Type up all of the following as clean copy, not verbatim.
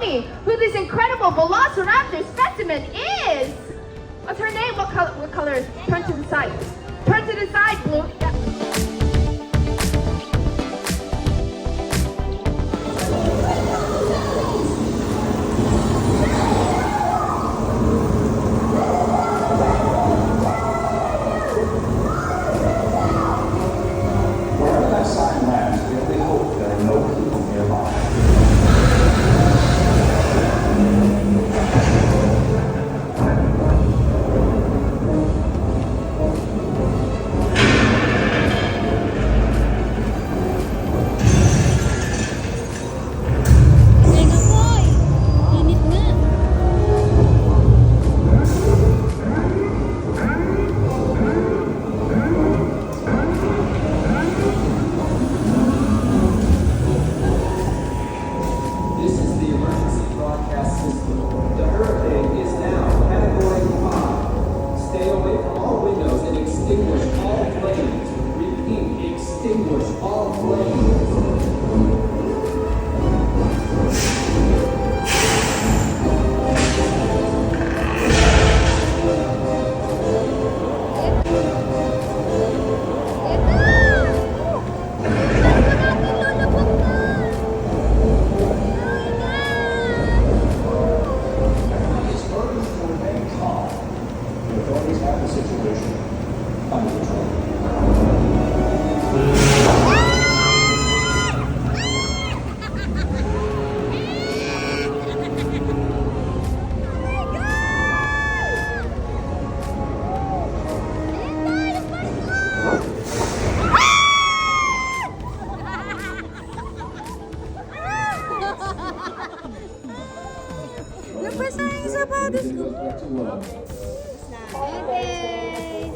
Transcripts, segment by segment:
me who this incredible Velociraptor specimen is. What's her name? What color is? Turn to the side. Turn to the side, Blue. Yeah. Nabasa yung sapatos ko. Okay.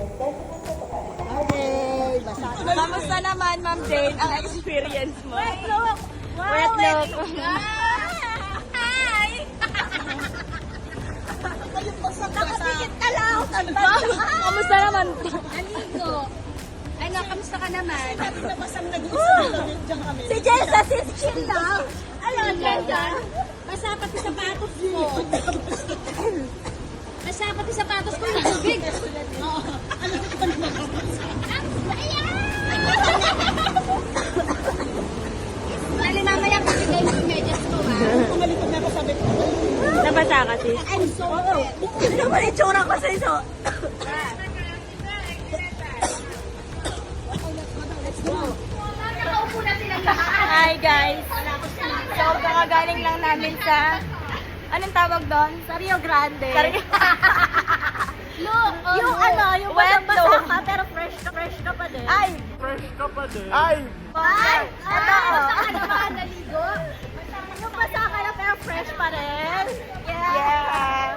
Kamusta naman, Ma'am Jane, ang experience mo? Wet look. Wet look. Hi! Nakapikit ka lang. Kamusta naman? Amigo. Ano, kamusta ka naman? Si Jane sa chill lang. Ayun, ganda. Basa pati sapatos ko. Basa pati sapatos ko. Big. Oo. Ano ko pa naman? Dali mamaya bibigay yung medyas ko, ha? Kumalikot na ako sabi ko. Nabasa ka, sis? I'm so wet. Ano naman itsura ko sa iso? Nakaupo na silang lahat. Hi, guys. So, kakagaling lang namin sa... Anong tawag doon? Sa Rio Grande. Yung ano, yung basang-basa ka, pero fresh ka pa din. Ay! Ay! Ay! Ito, Basta ka naman naligo. yung basa ka na, pero fresh pa rin. Yeah!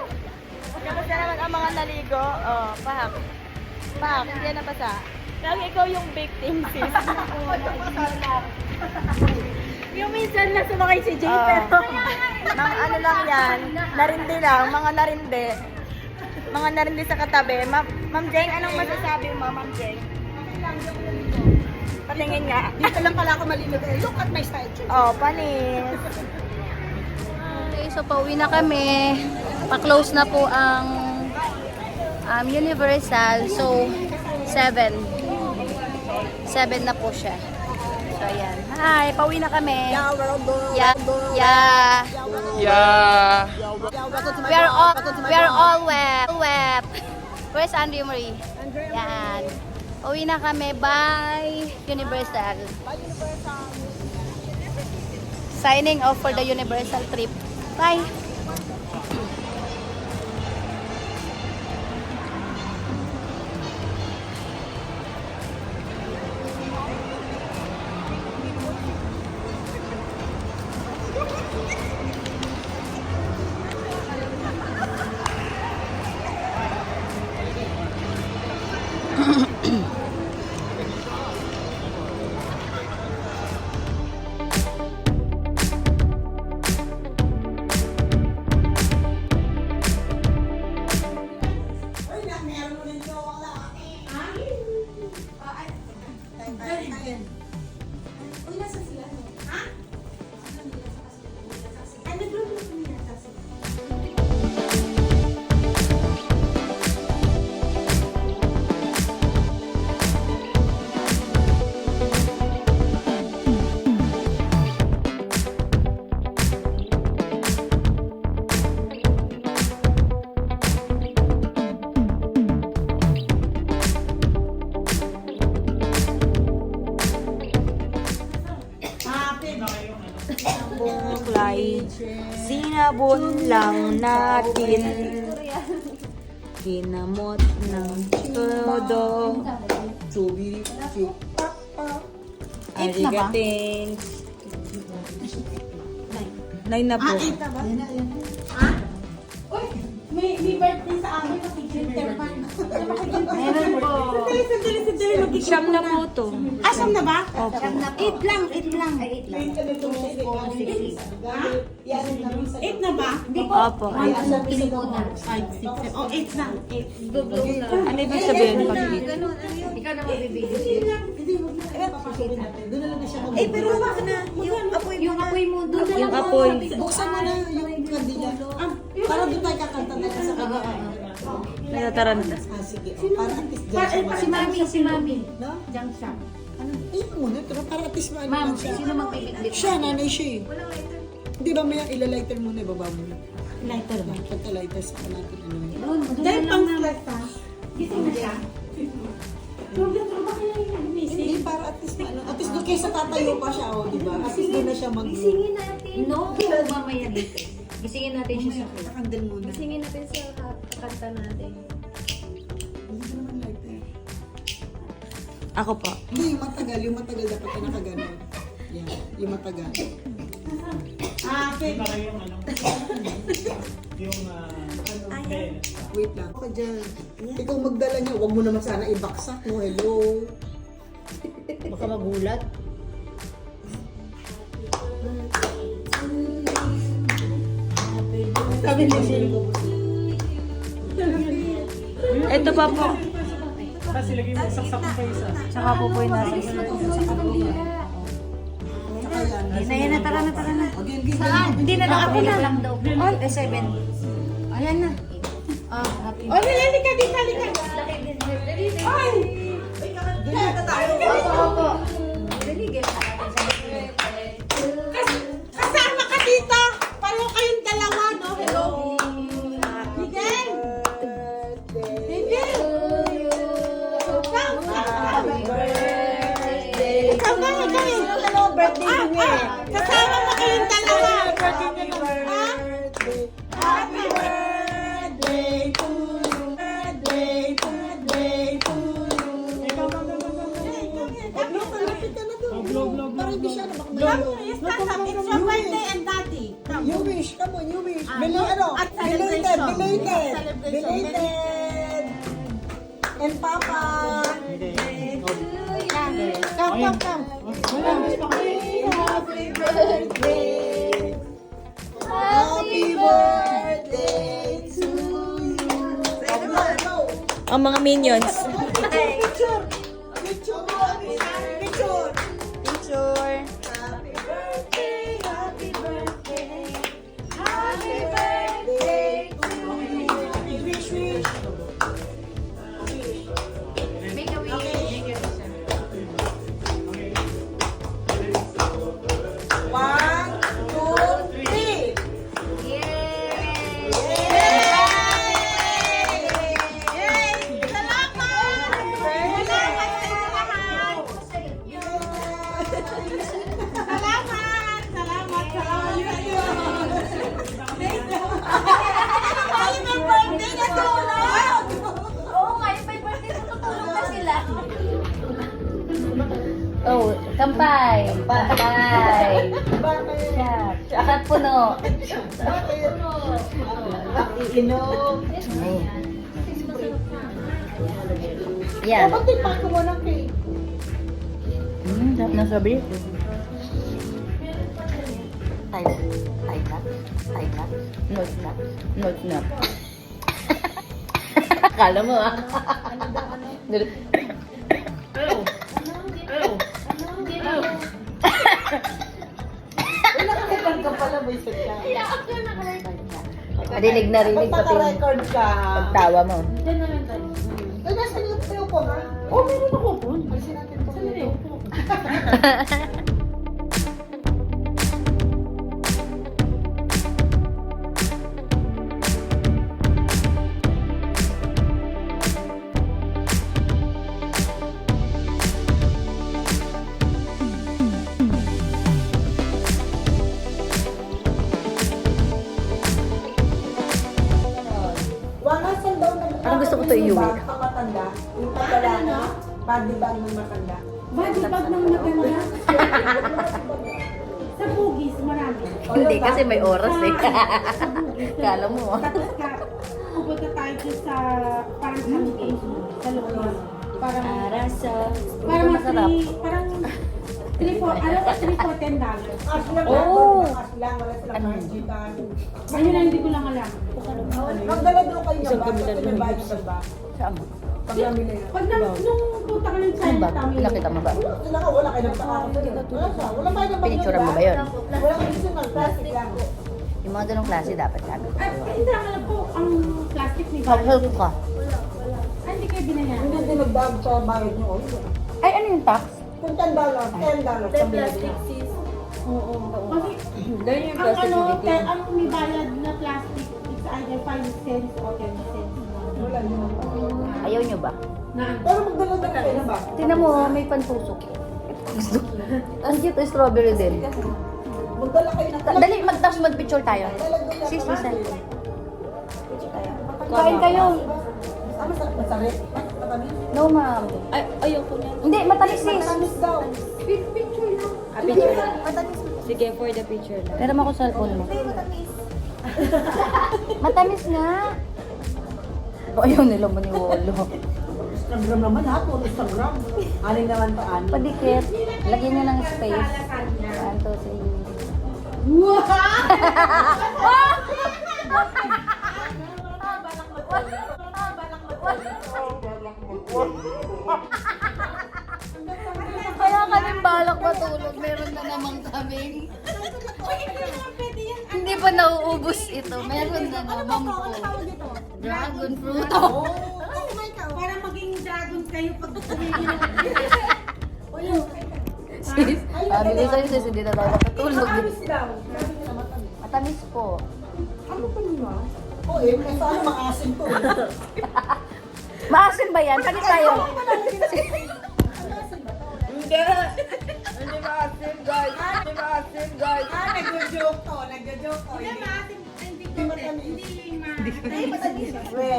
Kamusta naman ang mga naligo? Oh, pahak. Pahak, hindi na basa. Lagi ikaw yung victim, sis. Yung minsan na sumakay si Jay, pero mga ano lang yan, narindi lang, mga narindi. Mga narindi sa katabi. Ma'am Jeng, anong masasabi mo, Ma'am Jeng? Patingin nga. Dito lang pala ako malimit. Look at my statue. Oh, panis. Okay, so pauwi na kami. Pa-close na po ang Universal. So, 7 na po siya. So, ayan. Hi, pauwi na kami. Yeah. Yeah! We are all wet. Where's Andrew Marie? Yan. Pauwi na kami. Bye, Universal. Signing off for the Universal trip. Bye. Sinabon lang natin. Kinamot ng todo. Arigating. 9 na po. May birthday sa amin, nakikilterman. Meron po. Siyam na po to. Asam na ba? Opo. 8 lang. 8 na ba? Opo. 5, 6, 7. Oh, 8 na. 8. Ano ibig sabihin pag Ikaw na magbibigay. Eh, pero wala na. Yung apoy mo. Doon na yung apoy? Buksan mo na yung kandila. Para doon tayo kakanta na sa kanya. Natataranta. Sige. Para at least dyan siya. Si Mami. No? Diyan siya. Ayun mo na. Para at least maano Ma'am, lang siya. sino magbibigay? Siya, nanay siya eh. Hindi ba may ilalighter muna, ibaba mo na. Lighter ba? Pagka-lighter sa natin ano yun. Dahil pang flat ha? Gising na siya? Hindi, para at least maano. At least doon kaysa tatayo pa siya, o diba? At least doon na siya Gisingin natin. No, mamaya dito. Gisingin natin siya sa kanya. Kakandil muna. Gisingin natin sa kanta natin. Hindi ka naman lighter. Ako po. Hindi, yung matagal dapat na nakaganon. Yan, yung matagal. Okay. Wait lang. Ako dyan. Ikaw magdala niya, huwag mo naman sana ibaksak mo. Hello. Baka magulat. Sabi niya siya. Ito pa po. Saka po po yung nasa isa. Yan na, tara na. Saan? Hindi na lang ako na lang daw. On, 7. Ayan na. Happy. Oh, halika dito, halika. Ay! Opo. Kasama ka dito. Pareho kayong dalawa, no? Hello. Miguel. Miguel. Kasama mo kayong dalawa. Birthday niya. Kasama mo kayong dalawa. Birthday niya naman. Happy birthday to you. Birthday to you. Malapit ka na doon. Para hindi siya na bakbayo. It's your birthday and daddy. You wish, come on, you wish. Belated. And Papa. Come. Happy birthday. Happy birthday to you. Ang mga minions. Picture. Picture. Happy birthday. Happy birthday to you. Wish. Make a wish. 1, 2, 3. Yay! Oh, kampay. Kampay. Shot. Shot puno. Iinom. Yan. Ba't tikpak ko mo ng cake? Sarap na sabi. No snap. Akala mo ah. Rinig na rinig pati yung Record ka. pagtawa mo. Ay, nasa niyo po ba? Oh, meron ako po. Alisin natin po. to iuwi. Ang matanda, yung matanda na, body bag ng matanda. Body bag ng maganda. Sa Bugis, marami. Hindi, kasi may oras eh. Kala mo. Tapos pupunta tayo dun sa parang camping sa loob. Parang Parang masarap. parang 3 for $10. As lang, Oh. as lang, wala silang Ano? margitan. Ayun lang, hindi ko lang alam. Magdala daw kayo ng bag, kasi may bag sa bag. Saan mo? Pag namili na. Pag nung punta ka ng Ano ba? Chinatown, Pinakita mo ba? Sila ka, wala kayo nagpakakot. Wala kayo ng bag. Pinicturean mo ba yun? Wala kayo additional, plastic lang. Yung mga ganong klase dapat sabi ko. ay, hindi lang alam ko ang plastic ni Help ka. Ay, hindi kayo binayan. Hindi din nagdab sa bayad niyo. Ay, ano yung tax? Kung $10, $10. Plastic sis. Oo. Kasi ang may bayad na plastic is either 5 cents or 10 cents. Wala naman. Ayaw nyo ba? Na Pero magdala daw kayo ng bag. Tingnan mo, may pantusok. Gusto. Ang cute, strawberry din. Magdala kayo ng Dali, tapos mag-picture tayo. Sis, Lisa. Kain kayo. Masarap. Matamis. No, ma'am. Ay, ayoko niya. Hindi, matamis sis. Matamis daw. picture lang. Picture lang. Sige, for the picture lang. Pero ako sa cellphone mo. Matamis nga. O, ayaw nila mo ni Wolo. Instagram naman ha, puro Instagram. Aling naman pa ani. Padikit. Lagyan niya ng space. 1, 2, 3. Kaya kami balak matulog, meron na naman kami. Hindi pa nauubos ito, meron na naman po. Dragon fruit. Para maging dragon kayo pag tumingin. Sis, sabi ko sa'yo sis, hindi na tayo makatulog. Matamis daw. Sabi nila matamis. Matamis po. Ano pa nila? Oo eh, may paano maasim to eh. Maasim ba yan? Palit tayo. Hindi. Hindi maasim, guys. Hindi maasim, guys. Nagjo-joke to. Hindi matamis. We,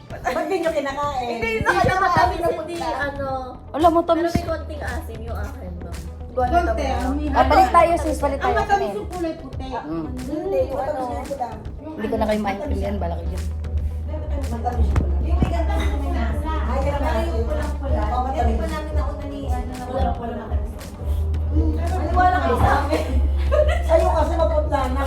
ba't di nyo kinakain? Hindi na matamis, hindi ano. Wala mo, Pero tamis. may konting asim yung akin, no? Konti. Palit tayo sis, palit Ang tayo. matamis yung kulay puti. Hindi, yung matamis yung pula. Hindi ko na kayo maintindihan, balak yun. Matamis yung pula. Yung may ganda ko may nasa. Ay, yung pulang-pula. Oo, matamis. Maniwala kayo sa amin. Sa'yo kasi maputla na.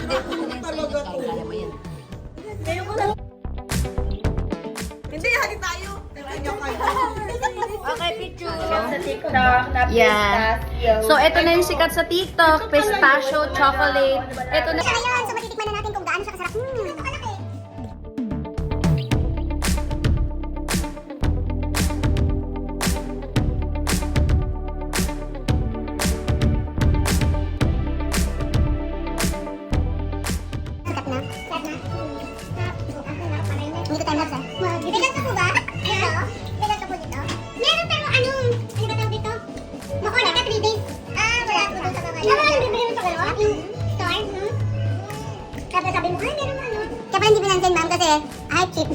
Talaga to. Hindi, hali tayo. Kanya kayo. Okay, picture. Sa TikTok, na Yeah. So, ito na yung sikat sa TikTok. Pistachio chocolate. Ito na. Siya ngayon, so matitikman na natin kung gaano siya kasarap. Ito kalaki. Sikat na? Sikat na? Hindi ko time-lapse ah. Bigat na po ba? Ito? Bigat na po dito? Meron pero ano ba tawag dito? Makulit ka 3 days. Wala po doon sa mga. Ano ang bibili mo sa kalawa? Yung store? Tapos sabi mo, ay meron ano. Kaya pala hindi pinansin ma'am kasi, cheap.